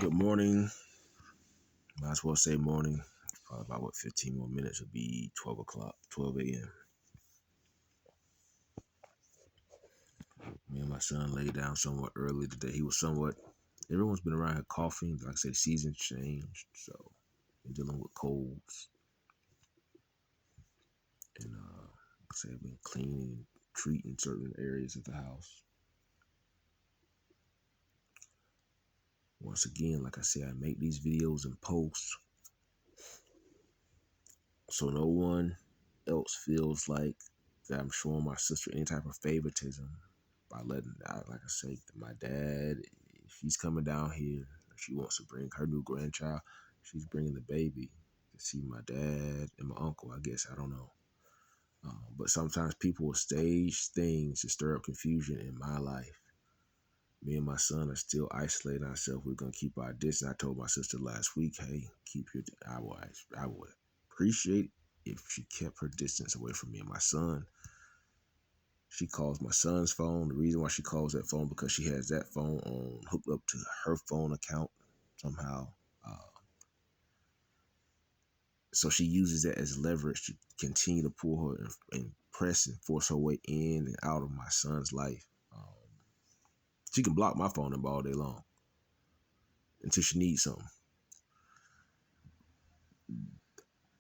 Good morning. Might as well say morning. Probably about 15 more minutes. It'll be 12 o'clock, 12 a.m. Me and my son laid down somewhat early today. Everyone's been around here coughing. Like I said, the season's changed. So, been dealing with colds. And, like I said, I've been cleaning, treating certain areas of the house. Once again, like I said, I make these videos and posts so no one else feels like that I'm showing my sister any type of favoritism by letting out, like I say, my dad, if he's coming down here, if she wants to bring her new grandchild, she's bringing the baby to see my dad and my uncle, I guess, I don't know. But sometimes people will stage things to stir up confusion in my life. Me and my son are still isolating ourselves. We're going to keep our distance. I told my sister last week, hey, I would appreciate if she kept her distance away from me and my son. She calls my son's phone. The reason why she calls that phone because she has that phone hooked up to her phone account somehow. So she uses that as leverage to continue to pull her and press and force her way in and out of my son's life. She can block my phone number all day long until she needs something.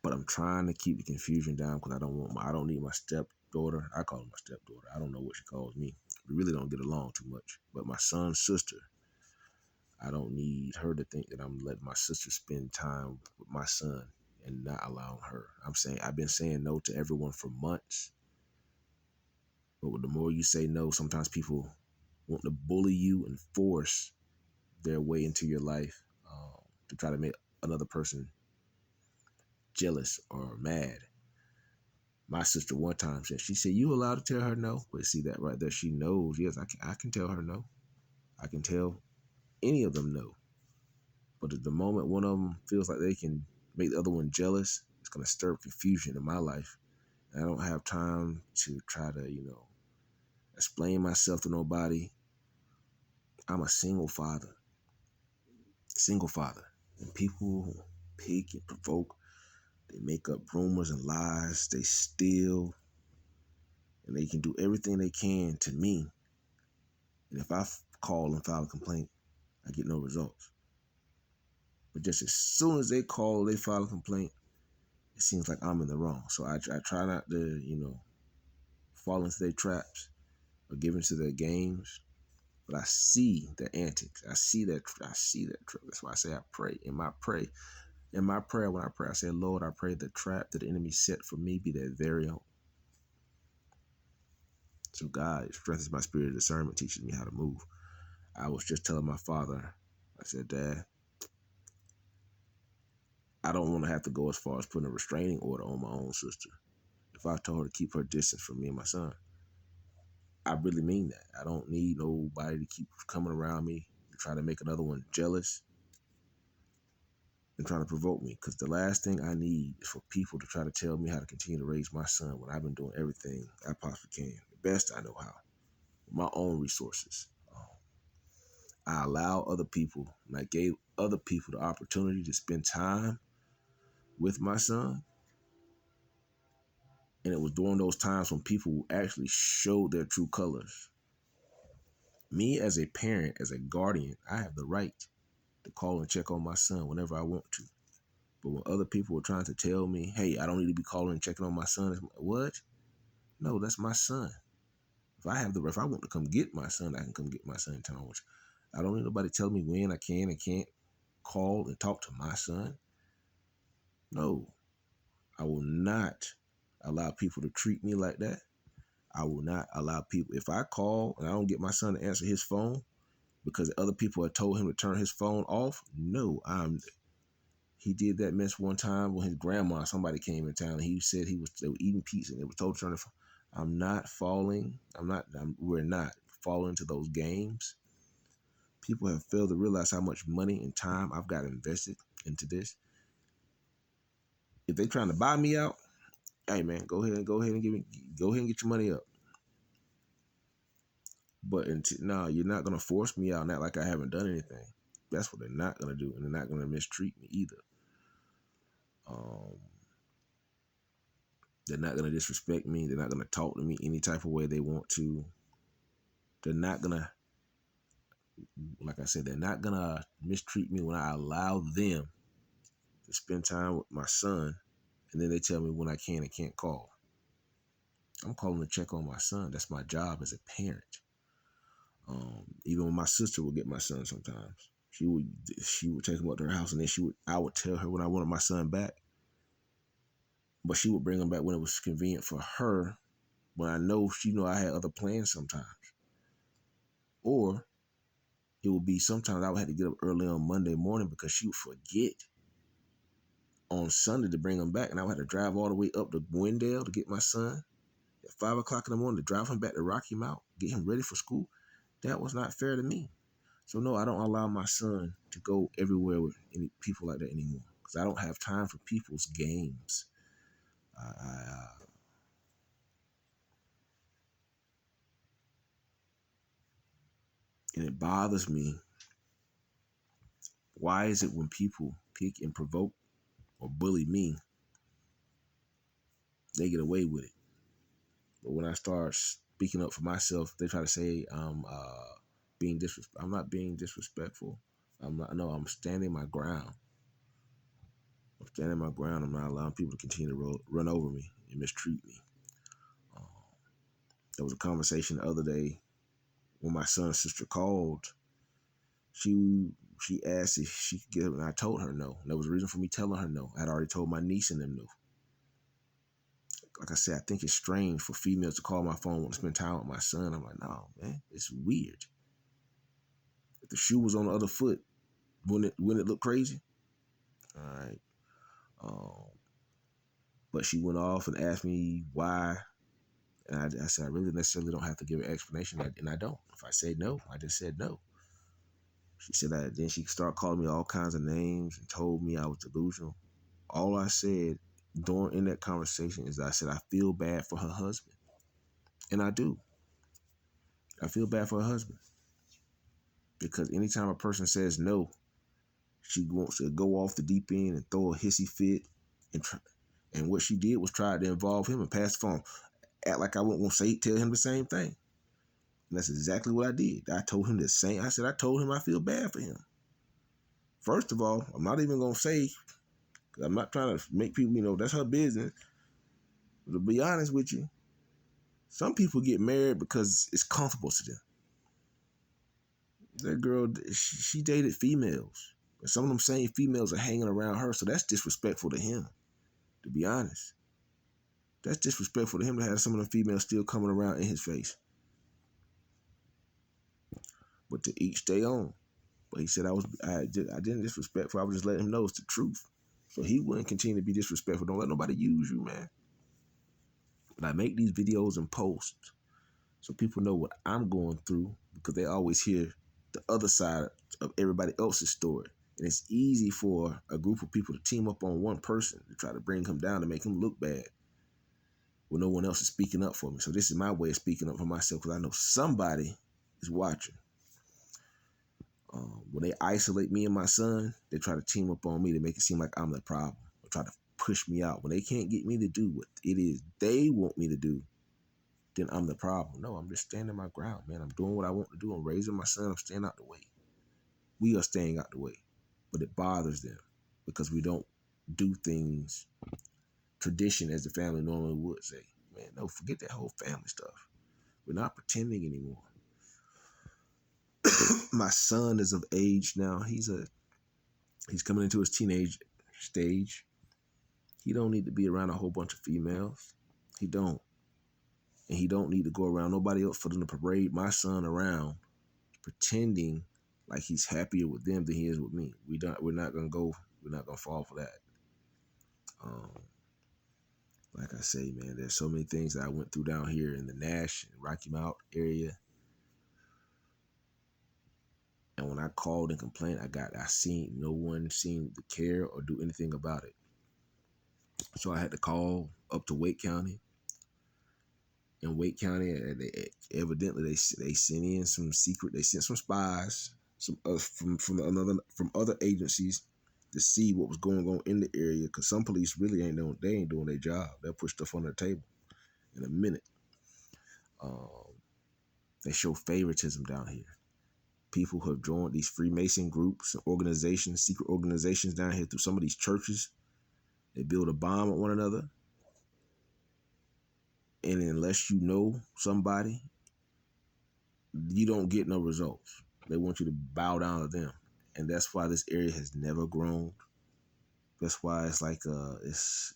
But I'm trying to keep the confusion down because I don't need my stepdaughter. I call her my stepdaughter. I don't know what she calls me. We really don't get along too much. But my son's sister, I don't need her to think that I'm letting my sister spend time with my son and not allowing her. I've been saying no to everyone for months. But the more you say no, sometimes people want to bully you and force their way into your life to try to make another person jealous or mad. My sister one time said, you allowed to tell her no? But see that right there, she knows. Yes, I can tell her no. I can tell any of them no. But at the moment one of them feels like they can make the other one jealous, it's going to stir up confusion in my life. And I don't have time to try to, explain myself to nobody. I'm a single father. And people pick and provoke. They make up rumors and lies. They steal. And they can do everything they can to me. And if I call and file a complaint, I get no results. But just as soon as they file a complaint, it seems like I'm in the wrong. So I try not to, fall into their traps or give into their games. But I see their antics. I see that trap. That's why I say I pray. In my prayer, when I pray, I say, Lord, I pray the trap that the enemy set for me be their very own. So God strengthens my spirit of discernment, teaches me how to move. I was just telling my father, I said, Dad, I don't want to have to go as far as putting a restraining order on my own sister. If I told her to keep her distance from me and my son, I really mean that. I don't need nobody to keep coming around me to try to make another one jealous and trying to provoke me. Because the last thing I need is for people to try to tell me how to continue to raise my son when I've been doing everything I possibly can, the best I know how, with my own resources. I allow other people, and I gave other people the opportunity to spend time with my son. And it was during those times when people actually showed their true colors. Me as a parent, as a guardian, I have the right to call and check on my son whenever I want to. But when other people were trying to tell me, hey, I don't need to be calling and checking on my son, what? No, that's my son. If I want to come get my son, I can come get my son anytime. I don't need nobody telling me when I can and can't call and talk to my son. No, I will not allow people to treat me like that. I will not allow people, if I call and I don't get my son to answer his phone because other people had told him to turn his phone off, no, he did that mess one time when his grandma, somebody came in town and he said they were eating pizza and they were told to turn the phone. We're not falling into those games. People have failed to realize how much money and time I've got invested into this. If they're trying to buy me out, hey man, go ahead and get your money up. But no, you're not gonna force me out and act like I haven't done anything. That's what they're not gonna do, and they're not gonna mistreat me either. Um, they're not gonna disrespect me. They're not gonna talk to me any type of way they want to. They're not gonna, like I said, they're not gonna mistreat me when I allow them to spend time with my son, and then they tell me when I can and can't call. I'm calling to check on my son. That's my job as a parent. Even when my sister would get my son sometimes, she would take him up to her house, and then I would tell her when I wanted my son back, but she would bring him back when it was convenient for her. When I know I had other plans sometimes, or it would be sometimes I would have to get up early on Monday morning because she would forget on Sunday to bring him back, and I would have to drive all the way up to Gwendale to get my son at 5 o'clock in the morning to drive him back to Rocky Mount, get him ready for school. That was not fair to me. So no, I don't allow my son to go everywhere with any people like that anymore because I don't have time for people's games. And it bothers me. Why is it when people pick and provoke or bully me, they get away with it? But when I start speaking up for myself, they try to say I'm being disrespectful. I'm not being disrespectful. I'm not. No, I'm standing my ground. I'm standing my ground. I'm not allowing people to continue to run over me and mistreat me. Um, there was a conversation the other day when my son's sister called. She asked if she could get up, and I told her no. And there was a reason for me telling her no. I had already told my niece and them no. Like I said, I think it's strange for females to call my phone want to spend time with my son. I'm like, no, man, it's weird. If the shoe was on the other foot, wouldn't it look crazy? All right. But she went off and asked me why. And I said, I really necessarily don't have to give an explanation. And I don't. If I say no, I just said no. She said that. Then she started calling me all kinds of names and told me I was delusional. All I said in that conversation is I said, I feel bad for her husband. And I do. I feel bad for her husband. Because anytime a person says no, she wants to go off the deep end and throw a hissy fit. And what she did was try to involve him and pass the phone. Act like I won't want to tell him the same thing. And that's exactly what I did. I told him the same. I said, I told him I feel bad for him. First of all, I'm not even going to say, because I'm not trying to make people, that's her business. But to be honest with you, some people get married because it's comfortable to them. That girl, she dated females. But some of them same females are hanging around her, so that's disrespectful to him, to be honest. That's disrespectful to him to have some of the females still coming around in his face. But to each their own. But he said I didn't disrespectful. I was just letting him know it's the truth. So he wouldn't continue to be disrespectful. Don't let nobody use you, man. But I make these videos and posts so people know what I'm going through because they always hear the other side of everybody else's story. And it's easy for a group of people to team up on one person to try to bring him down to make him look bad when no one else is speaking up for me. So this is my way of speaking up for myself because I know somebody is watching. When they isolate me and my son, they try to team up on me to make it seem like I'm the problem or try to push me out. When they can't get me to do what it is they want me to do, then I'm the problem. No, I'm just standing my ground, man. I'm doing what I want to do. I'm raising my son. I'm staying out the way. We are staying out the way. But it bothers them because we don't do things tradition as the family normally would say. Man, no, forget that whole family stuff. We're not pretending anymore. My son is of age now. He's coming into his teenage stage. He don't need to be around a whole bunch of females. He don't. And he don't need to go around nobody else for them to parade my son around pretending like he's happier with them than he is with me. We're not gonna fall for that. Like I say, man, there's so many things that I went through down here in the Nash and Rocky Mount area. And when I called and complained, no one seemed to care or do anything about it. So I had to call up to Wake County. In Wake County, they sent some spies from other agencies to see what was going on in the area, because some police really ain't doing their job. They'll push stuff on the table in a minute. They show favoritism down here. People who have joined these Freemason groups, organizations, secret organizations down here through some of these churches. They build a bomb on one another, and unless you know somebody, you don't get no results. They want you to bow down to them, and that's why this area has never grown. That's why it's like it's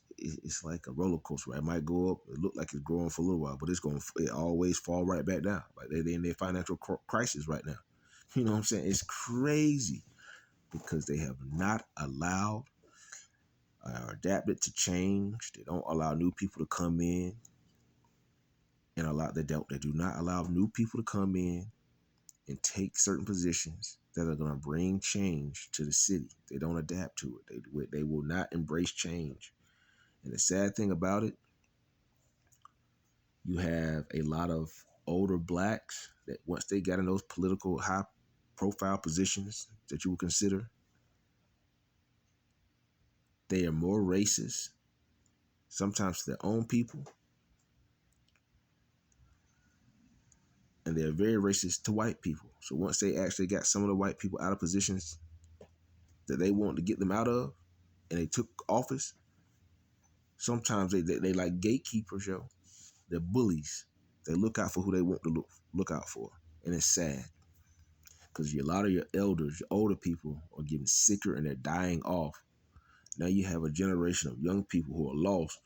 like a roller coaster. Right? It might go up. It look like it's growing for a little while, but it always fall right back down. Like they're in their financial crisis right now. You know what I'm saying? It's crazy because they have not allowed or adapted to change. They don't allow new people to come in, and they do not allow new people to come in and take certain positions that are going to bring change to the city. They don't adapt to it. They will not embrace change. And the sad thing about it, you have a lot of older blacks that once they got in those political high profile positions that you would consider, they are more racist, sometimes to their own people, and they're very racist to white people. So once they actually got some of the white people out of positions that they want to get them out of, and they took office, sometimes they like gatekeepers, yo. They're bullies. They look out for who they want to look out for. And it's sad because a lot of your elders, your older people are getting sicker and they're dying off. Now you have a generation of young people who are lost,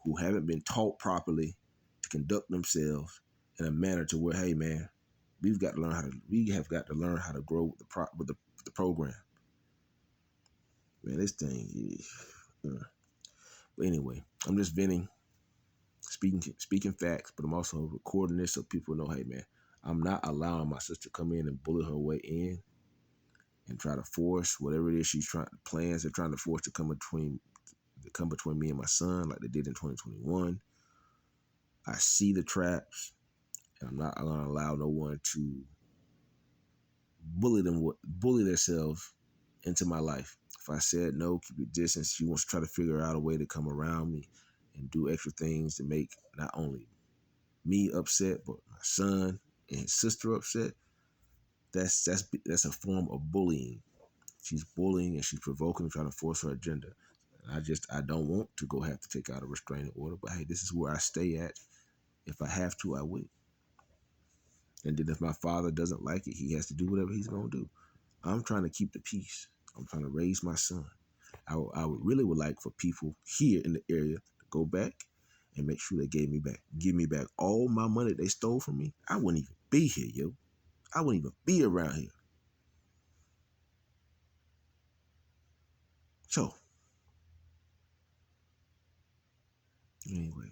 who haven't been taught properly to conduct themselves in a manner to where, hey man, we have got to learn how to grow with the program. Man, this thing is, but anyway, I'm just venting, speaking facts, but I'm also recording this so people know, hey man, I'm not allowing my sister to come in and bully her way in and try to force whatever it is they're trying to force to come between me and my son like they did in 2021. I see the traps, and I'm not going to allow no one to bully themselves into my life. If I said no, keep your distance, she wants to try to figure out a way to come around me and do extra things to make not only me upset, but my son and his sister upset. That's a form of bullying. She's bullying and she's provoking, trying to force her agenda. And I don't want to go have to take out a restraining order, but hey, this is where I stay at. If I have to, I will. And then if my father doesn't like it, he has to do whatever he's gonna do. I'm trying to keep the peace. I'm trying to raise my son. I would like for people here in the area to go back and make sure they give me back all my money they stole from me. I wouldn't even be here, yo. I wouldn't even be around here. So, anyway,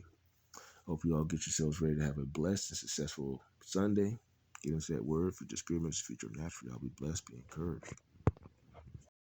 hope you all get yourselves ready to have a blessed and successful Sunday. Get into that word for disagreements, future natural. Y'all be blessed, be encouraged.